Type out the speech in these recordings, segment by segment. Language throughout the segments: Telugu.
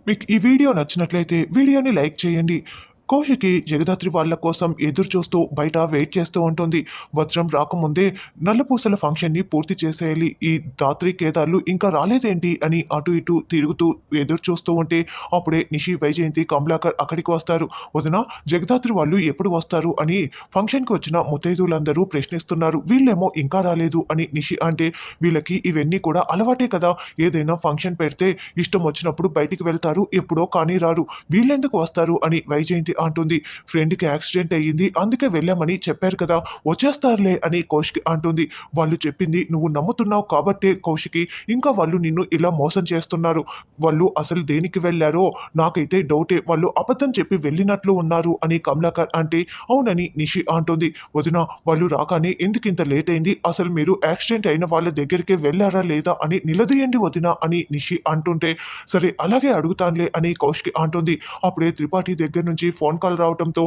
మీకు ఈ వీడియో నచ్చినట్లయితే వీడియోని లైక్ చేయండి. కౌశికి జగదాత్రి వాళ్ళ కోసం ఎదురు చూస్తూ బయట వెయిట్ చేస్తూ ఉంటుంది. వజ్రం రాకముందే నల్లపూసల ఫంక్షన్ని పూర్తి చేసేయాలి. ఈ ధాత్రి కేదార్లు ఇంకా రాలేదేంటి అని అటు ఇటు తిరుగుతూ ఎదురు చూస్తూ ఉంటే అప్పుడే నిషి, వైజయంతి, కమలాకర్ అక్కడికి వస్తారు. వదిన, జగదాత్రి వాళ్ళు ఎప్పుడు వస్తారు అని ఫంక్షన్కి వచ్చిన ముత్తైదువులందరూ ప్రశ్నిస్తున్నారు. వీళ్ళేమో ఇంకా రాలేదు అని నిషి అంటే, వీళ్ళకి ఇవన్నీ కూడా అలవాటే కదా. ఏదైనా ఫంక్షన్ పెడితే ఇష్టం వచ్చినప్పుడు బయటికి వెళ్తారు, ఎప్పుడో కానీ రారు. వీళ్ళెందుకు వస్తారు అని వైజయంతి అంటుంది. ఫ్రెండ్కి యాక్సిడెంట్ అయ్యింది, అందుకే వెళ్ళామని చెప్పారు కదా, వచ్చేస్తారులే అని కౌశికి అంటుంది. వాళ్ళు చెప్పింది నువ్వు నమ్ముతున్నావు కాబట్టే కౌశికి, ఇంకా వాళ్ళు నిన్ను ఇలా మోసం చేస్తున్నారు. వాళ్ళు అసలు దేనికి వెళ్ళారో నాకైతే డౌటే. వాళ్ళు అబద్ధం చెప్పి వెళ్ళినట్లు ఉన్నారు అని కమలాకర్ అంటే, అవునని నిషి అంటుంది. వదిన, వాళ్ళు రాగానే ఎందుకు ఇంత లేట్ అయింది, అసలు మీరు యాక్సిడెంట్ అయిన వాళ్ళ దగ్గరికి వెళ్ళారా లేదా అని నిలదీయండి వదిన అని నిషి అంటుంటే, సరే అలాగే అడుగుతానులే అని కౌశికి అంటుంది. అప్పుడే త్రిపాఠి దగ్గర నుంచి ఫోన్ కాల్ రావడంతో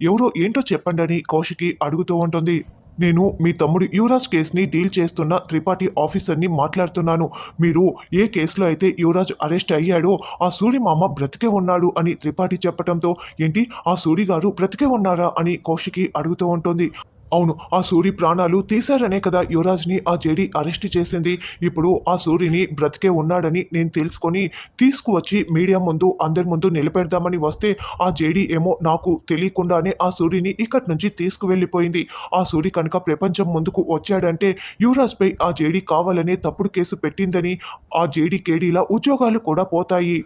ఎవరో ఏంటో చెప్పండి అని కౌశికి అడుగుతూ ఉంటుంది. నేను మీ తమ్ముడు యువరాజ్ కేసుని డీల్ చేస్తున్న త్రిపాఠి ఆఫీసర్ని మాట్లాడుతున్నాను. మీరు ఏ కేసులో అయితే యువరాజ్ అరెస్ట్ అయ్యాడో ఆ సూరి మామ బ్రతికే ఉన్నాడు అని త్రిపాఠి చెప్పడంతో, ఏంటి, ఆ సూరి గారు బ్రతికే ఉన్నారా అని కౌశికి అడుగుతూ ఉంటుంది. అవును, ఆ సూరి ప్రాణాలు తీశారనే కదా యువరాజ్ని ఆ జేడీ అరెస్ట్ చేసింది. ఇప్పుడు ఆ సూరిని బ్రతికే ఉన్నాడని నేను తెలుసుకొని తీసుకువచ్చి మీడియా ముందు అందరి ముందు నిలబెడదామని వస్తే ఆ జేడీ ఏమో నాకు తెలియకుండానే ఆ సూరిని ఇక్కడి నుంచి తీసుకువెళ్ళిపోయింది. ఆ సూరి కనుక ప్రపంచం ముందుకు వచ్చాడంటే యువరాజ్పై ఆ జేడీ కావాలనే తప్పుడు కేసు పెట్టిందని ఆ జేడీ కేడీల ఉద్యోగాలు కూడా పోతాయి.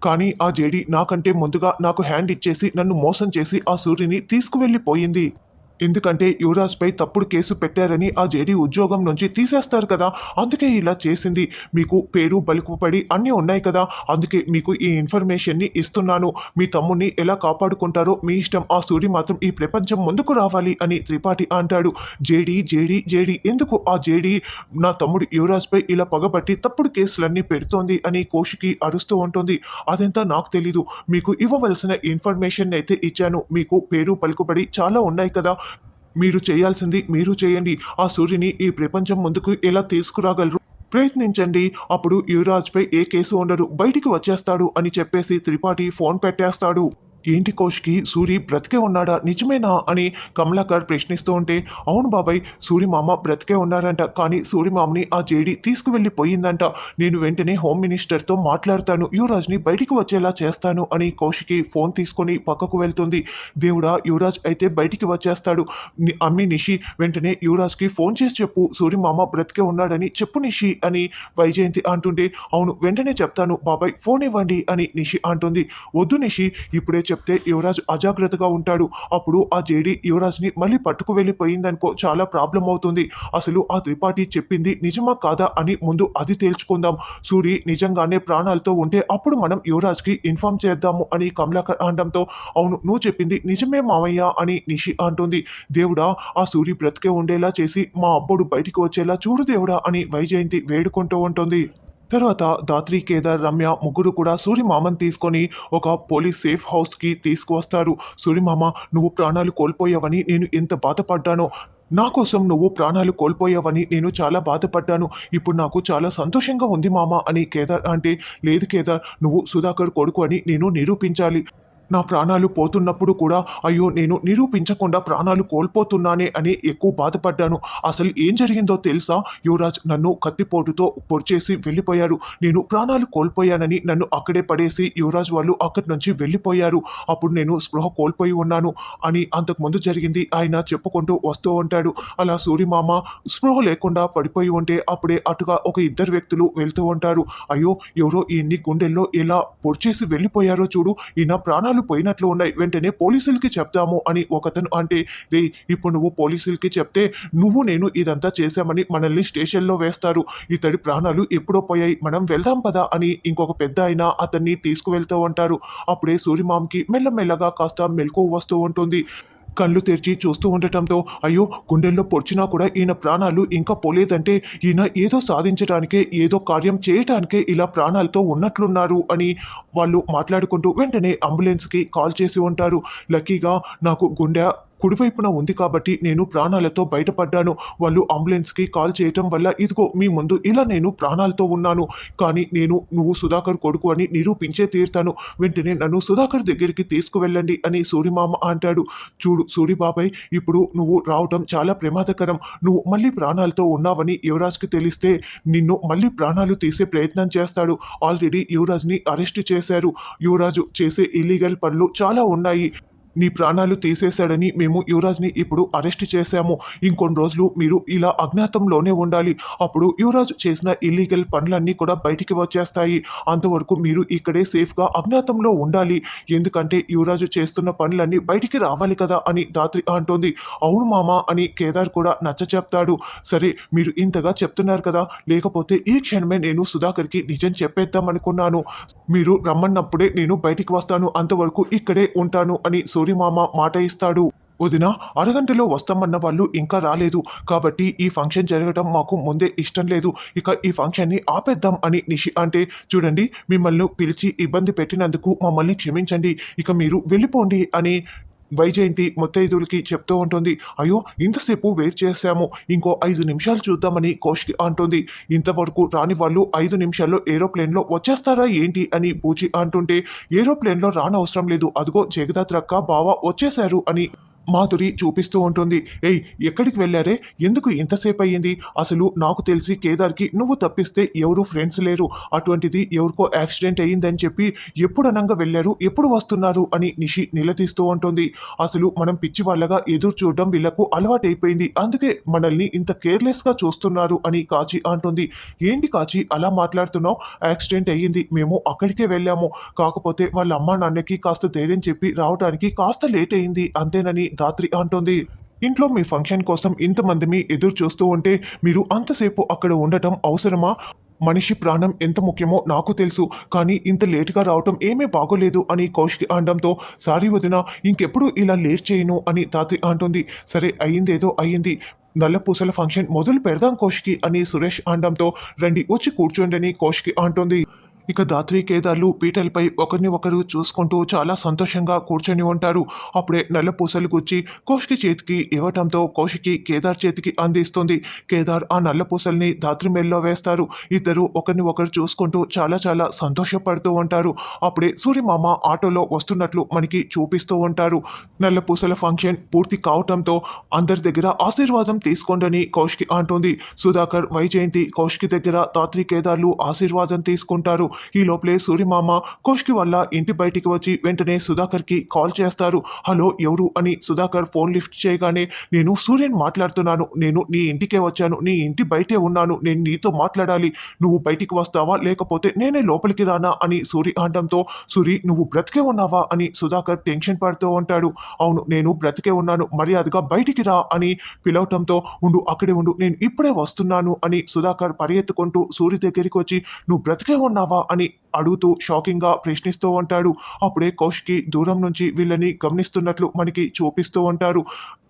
కానీ ఆ జేడీ నాకంటే ముందుగా నాకు హ్యాండ్ ఇచ్చేసి నన్ను మోసం చేసి ఆ సూరిని తీసుకువెళ్ళిపోయింది. ఎందుకంటే యువరాజ్పై తప్పుడు కేసు పెట్టారని ఆ జేడీ ఉద్యోగం నుంచి తీసేస్తారు కదా, అందుకే ఇలా చేసింది. మీకు పేరు బలుకుపడి అన్నీ ఉన్నాయి కదా, అందుకే మీకు ఈ ఇన్ఫర్మేషన్ని ఇస్తున్నాను. మీ తమ్ముడిని ఎలా కాపాడుకుంటారో మీ ఇష్టం, ఆ సూరి మాత్రం ఈ ప్రపంచం ముందుకు రావాలి అని త్రిపాఠి అంటాడు. జేడీ జేడీ జేడీ ఎందుకు ఆ జేడీ నా తమ్ముడు యువరాజ్పై ఇలా పగబట్టి తప్పుడు కేసులన్నీ పెడుతోంది అని కౌశికి అరుస్తూ ఉంటుంది. అదంతా నాకు తెలీదు, మీకు ఇవ్వవలసిన ఇన్ఫర్మేషన్ అయితే ఇచ్చాను. మీకు పేరు పలుకుబడి చాలా ఉన్నాయి కదా, మీరు చేయాల్సింది మీరు చేయండి. ఆ సూర్యుని ఈ ప్రపంచం ముందుకు ఎలా తీసుకురాగలరు ప్రయత్నించండి. అప్పుడు యువరాజ్పై ఏ కేసు ఉండదు, బయటికి వచ్చేస్తాడు అని చెప్పేసి త్రిపాఠి ఫోన్ పెట్టేస్తాడు. ఏంటి కౌశికి, సూరి బ్రతికే ఉన్నాడా, నిజమేనా అని కమలాకర్ ప్రశ్నిస్తూ ఉంటే, అవును బాబాయ్, సూరి మామ బ్రతికే ఉన్నారంట, కానీ సూరి మామని ఆ జేడీ తీసుకువెళ్ళిపోయిందంట. నేను వెంటనే హోమ్ మినిస్టర్తో మాట్లాడతాను, యువరాజ్ని బయటికి వచ్చేలా చేస్తాను అని కౌశికి ఫోన్ తీసుకొని పక్కకు వెళ్తుంది. దేవుడా, యువరాజ్ అయితే బయటికి వచ్చేస్తాడు. అమ్మి నిషి, వెంటనే యువరాజ్కి ఫోన్ చేసి చెప్పు, సూరి మామ బ్రతికే ఉన్నాడని చెప్పు నిషి అని వైజయంతి అంటుంటే, అవును వెంటనే చెప్తాను బాబాయ్, ఫోన్ ఇవ్వండి అని నిషి అంటుంది. వద్దు నిషి, ఇప్పుడే చెప్తే యువరాజ్ అజాగ్రత్తగా ఉంటాడు. అప్పుడు ఆ జేడీ యువరాజ్ని మళ్ళీ పట్టుకు వెళ్ళిపోయిందనుకో చాలా ప్రాబ్లం అవుతుంది. అసలు ఆ త్రిపాఠి చెప్పింది నిజమా కాదా అని ముందు అది తేల్చుకుందాం. సూరి నిజంగానే ప్రాణాలతో ఉంటే అప్పుడు మనం యువరాజ్కి ఇన్ఫార్మ్ చేద్దాము అని కమలాకర్ అనడంతో, అవును నువ్వు చెప్పింది నిజమే మావయ్య అని నిషి అంటుంది. దేవుడా, ఆ సూరి బ్రతికే ఉండేలా చేసి మా అబ్బోడు బయటికి వచ్చేలా చూడు దేవుడా అని వైజయంతి వేడుకుంటూ ఉంటుంది. తర్వాత ధాత్రి, కేదార్, రమ్య ముగ్గురు కూడా సూరిమామని తీసుకొని ఒక పోలీస్ సేఫ్ హౌస్కి తీసుకువస్తారు. సూరిమామ, నువ్వు ప్రాణాలు కోల్పోయావని నేను ఎంత బాధపడ్డానో, నా కోసం నువ్వు ప్రాణాలు కోల్పోయావని నేను చాలా బాధపడ్డాను. ఇప్పుడు నాకు చాలా సంతోషంగా ఉంది మామ అని కేదార్ అంటే, లేదు కేదార్, నువ్వు సుధాకర్ కొడుకు అని నేను నిరూపించాలి. నా ప్రాణాలు పోతున్నప్పుడు కూడా అయ్యో నేను నిరూపించకుండా ప్రాణాలు కోల్పోతున్నానే అని ఎక్కువ బాధపడ్డాను. అసలు ఏం జరిగిందో తెలుసా, యువరాజ్ నన్ను కత్తిపోటుతో పొడిచేసి వెళ్ళిపోయారు. నేను ప్రాణాలు కోల్పోయానని నన్ను అక్కడే పడేసి యువరాజ్ వాళ్ళు అక్కడి నుంచి వెళ్ళిపోయారు. అప్పుడు నేను స్పృహ కోల్పోయి ఉన్నాను అని అంతకుముందు జరిగింది ఆయన చెప్పుకుంటూ వస్తూ ఉంటాడు. అలా సూరిమామ స్పృహ లేకుండా పడిపోయి ఉంటే అప్పుడే అటుగా ఒక ఇద్దరు వ్యక్తులు వెళ్తూ ఉంటారు. అయ్యో, ఎవరో ఈయన్ని గుండెల్లో ఎలా పొడిచేసి వెళ్ళిపోయారో చూడు, ఈయన ప్రాణాలు పోయినట్లు ఉన్నాయి, వెంటనే పోలీసులకి చెప్తాము అని ఒకతను అంటే, రే, ఇప్పుడు నువ్వు పోలీసులకి చెప్తే నువ్వు నేను ఇదంతా చేశామని మనల్ని స్టేషన్లో వేస్తారు. ఇతడి ప్రాణాలు ఎప్పుడో పోయాయి, మనం వెళ్దాం పదా అని ఇంకొక పెద్ద ఆయన అతన్ని తీసుకువెళ్తూ ఉంటారు. అప్పుడే సూరిమాంకి మెల్లమెల్లగా కాస్త మెలకువ వస్తూ ఉంటుంది. కళ్ళు తెరిచి చూస్తూ ఉండటంతో, అయ్యో, గుండెల్లో పొడిచినా కూడా ఈయన ప్రాణాలు ఇంకా పోలేదంటే ఈయన ఏదో సాధించడానికే, ఏదో కార్యం చేయటానికే ఇలా ప్రాణాలతో ఉన్నట్లున్నారు అని వాళ్ళు మాట్లాడుకుంటూ వెంటనే అంబులెన్స్కి కాల్ చేసి ఉంటారు. లక్కీగా నాకు గుండె కుడివైపున ఉంది కాబట్టి నేను ప్రాణాలతో బయటపడ్డాను. వాళ్ళు అంబులెన్స్‌కి కాల్ చేయటం వల్ల ఇదిగో మీ ముందు ఇలా నేను ప్రాణాలతో ఉన్నాను. కానీ నువ్వు సుధాకర్ కొడుకు అని నిరూపించే తీరుతాను. వెంటనే నన్ను సుధాకర్ దగ్గరికి తీసుకువెళ్ళండి అని సూరిమామ అంటాడు. చూడు సూరి బాబాయ్, ఇప్పుడు నువ్వు రావటం చాలా ప్రమాదకరం. నువ్వు మళ్ళీ ప్రాణాలతో ఉన్నావని యువరాజ్‌కి తెలిస్తే నిన్ను మళ్ళీ ప్రాణాలు తీసే ప్రయత్నం చేస్తాడు. ఆల్రెడీ యువరాజ్‌ని అరెస్ట్ చేశారు. యువరాజు చేసే ఇల్లీగల్ పనులు చాలా ఉన్నాయి. నీ ప్రాణాలు తీసేశాడని మేము యువరాజ్‌ని ఇప్పుడు అరెస్ట్ చేశాము. ఇంకొన్ని రోజులు మీరు ఇలా అజ్ఞాతంలోనే ఉండాలి. అప్పుడు యువరాజు చేసిన ఇల్లీగల్ పనులన్నీ కూడా బయటికి వచ్చేస్తాయి. అంతవరకు మీరు ఇక్కడే సేఫ్‌గా అజ్ఞాతంలో ఉండాలి. ఎందుకంటే యువరాజు చేస్తున్న పనులన్నీ బయటికి రావాలి కదా అని ధాత్రి అంటోంది. అవును మామ అని కేదార్ కూడా నచ్చచెప్తాడు. సరే మీరు ఇంతగా చెప్తున్నారు కదా, లేకపోతే ఈ క్షణమే నేను సుధాకర్‌కి నిజం చెప్పేద్దాం అనుకున్నాను. మీరు రమ్మన్నప్పుడే నేను బయటికి వస్తాను. అంతవరకు ఇక్కడే ఉంటాను అని సూరిమామ మాట ఇస్తాడు. వదిన, అరగంటలో వస్తామన్న వాళ్ళు ఇంకా రాలేదు. కాబట్టి ఈ ఫంక్షన్ జరగడం మాకు ముందే ఇష్టం లేదు. ఇక ఈ ఫంక్షన్‌ని ఆపేద్దాం అని నిషి అంటే, చూడండి మిమ్మల్ని పిలిచి ఇబ్బంది పెట్టినందుకు మమ్మల్ని క్షమించండి. ఇక మీరు వెళ్ళిపోండి అని వైజయంతి ముత్తైదువులకి చెప్తూ ఉంటుంది. అయ్యో! ఇంతసేపు వెయిట్ చేశాము. ఇంకో 5 నిమిషాలు చూద్దామని కౌశికి అంటుంది. ఇంతవరకు రాని వాళ్ళు 5 నిమిషాల్లో ఏరోప్లేన్‌లో వచ్చేస్తారా ఏంటి అని బూచి అంటుంటే, ఏరోప్లేన్‌లో రానవసరం లేదు. అదిగో జగదాత్రక్క, బావ వచ్చేశారు అని మాధురి చూపిస్తూ ఉంటుంది. ఏయ్! ఎక్కడికి వెళ్లారే? ఎందుకు ఇంతసేపు అయ్యింది? అసలు నాకు తెలిసి కేదార్‌కి నువ్వు తప్పిస్తే ఎవరు ఫ్రెండ్స్ లేరు. అటువంటిది ఎవరికో యాక్సిడెంట్ అయ్యిందని చెప్పి ఎప్పుడు అనంగా వెళ్లారు? ఎప్పుడు వస్తున్నారు? అని నిషి నిలదీస్తూ ఉంటుంది. అసలు మనం పిచ్చివాళ్ళగా ఎదురు చూడడం వీళ్ళకు అలవాటైపోయింది. అందుకే మనల్ని ఇంత కేర్‌లెస్‌గా చూస్తున్నారు అని కాచి అంటుంది. ఏంటి కాచి అలా మాట్లాడుతున్నావు? యాక్సిడెంట్ అయ్యింది. మేము అక్కడికే వెళ్ళాము. కాకపోతే వాళ్ళ అమ్మా నాన్నకి కాస్త ధైర్యం చెప్పి రావడానికి కాస్త లేట్ అయింది అంతేనని ధాత్రి అంటోంది. ఇంట్లో మీ ఫంక్షన్ కోసం ఇంతమందిమి ఎదురు చూస్తూ ఉంటే మీరు అంతసేపు అక్కడ ఉండటం అవసరమా? మనిషి ప్రాణం ఎంత ముఖ్యమో నాకు తెలుసు. కానీ ఇంత లేట్‌గా రావటం ఏమీ బాగోలేదు అని కౌశికి అనడంతో, సారీ వదిన, ఇంకెప్పుడు ఇలా లేట్ చేయను అని ధాత్రి అంటుంది. సరే అయిందేదో అయింది. నల్లపూసల ఫంక్షన్ మొదలు పెడదాం కౌశికి అని సురేష్ అనడంతో, రండి వచ్చి కూర్చోండి అని కౌశికి అంటోంది. ఇక ధాత్రి కేదార్లు పీటలపై ఒకరిని ఒకరు చూసుకుంటూ చాలా సంతోషంగా కూర్చొని ఉంటారు. అప్పుడే నల్ల పూసలు గుచ్చి కౌశికి చేతికి ఇవ్వటంతో కౌశికి కేదార్ చేతికి అందిస్తుంది. కేదార్ ఆ నల్ల పూసల్ని ధాత్రి మెడలో వేస్తారు. ఇద్దరు ఒకరిని ఒకరు చూసుకుంటూ చాలా చాలా సంతోషపడుతూ ఉంటారు. అప్పుడే సూర్యమామ ఆటోలో వస్తున్నట్లు మనకి చూపిస్తూ ఉంటారు. నల్ల పూసల ఫంక్షన్ పూర్తి కావటంతో అందరి దగ్గర ఆశీర్వాదం తీసుకోండని కౌశికి అంటుంది. సుధాకర్, వైజయంతి కౌశికి దగ్గర ధాత్రి కేదార్లు ఆశీర్వాదం తీసుకుంటారు. ఈ లోపలే సూర్యమామ కౌశికి వాళ్ళ ఇంటి బయటికి వచ్చి వెంటనే సుధాకర్‌కి కాల్ చేస్తారు. హలో ఎవరు అని సుధాకర్ ఫోన్ లిఫ్ట్ చేయగానే, నేను సూర్యని మాట్లాడుతున్నాను. నేను నీ ఇంటికే వచ్చాను. నీ ఇంటి బయటే ఉన్నాను. నేను నీతో మాట్లాడాలి. నువ్వు బయటికి వస్తావా లేకపోతే నేనే లోపలికి రానా అని సూరి అనడంతో, సూరి నువ్వు బ్రతికే ఉన్నావా అని సుధాకర్ టెన్షన్ పడుతూ ఉంటాడు. అవును నేను బ్రతికే ఉన్నాను. మర్యాదగా బయటికి రా అని పిలవటంతో, ఉండు అక్కడే ఉండు నేను ఇప్పుడే వస్తున్నాను అని సుధాకర్ పరిగెత్తుకుంటూ సూరి దగ్గరికి వచ్చి, నువ్వు బ్రతికే ఉన్నావా అని అడుగుతూ షాకింగ్‌గా ప్రశ్నిస్తూ ఉంటాడు. అప్పుడే కౌశికి దూరం నుంచి వీళ్ళని గమనిస్తున్నట్లు మనకి చూపిస్తూ ఉంటారు.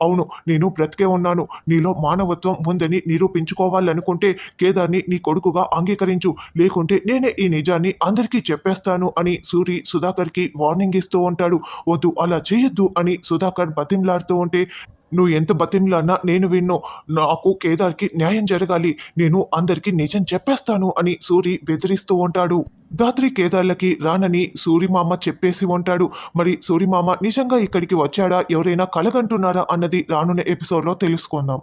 అవును నేను బ్రతికే ఉన్నాను. నీలో మానవత్వం ఉందని నిరూపించుకోవాలనుకుంటే కేదార్‌ని నీ కొడుకుగా అంగీకరించు. లేకుంటే నేనే ఈ నిజాన్ని అందరికీ చెప్పేస్తాను అని సూరి సుధాకర్‌కి వార్నింగ్ ఇస్తూ ఉంటాడు. వద్దు అలా చేయొద్దు అని సుధాకర్ బతిమలాడుతూ ఉంటే, నువ్వు ఎంత బతిమలాడినా నేను విన్ను. నాకు కేదార్‌కి న్యాయం జరగాలి. నేను అందరికీ నిజం చెప్పేస్తాను అని సూరి బెదిరిస్తూ ఉంటాడు. ధాత్రి కేదార్‌లకి రానని సూరిమామ చెప్పేసి ఉంటాడు. మరి సూరిమామ నిజంగా ఇక్కడికి వచ్చాడా? ఎవరైనా కలగంటున్నారా? అన్నది రానున్న ఎపిసోడ్‌లో తెలుసుకుందాం.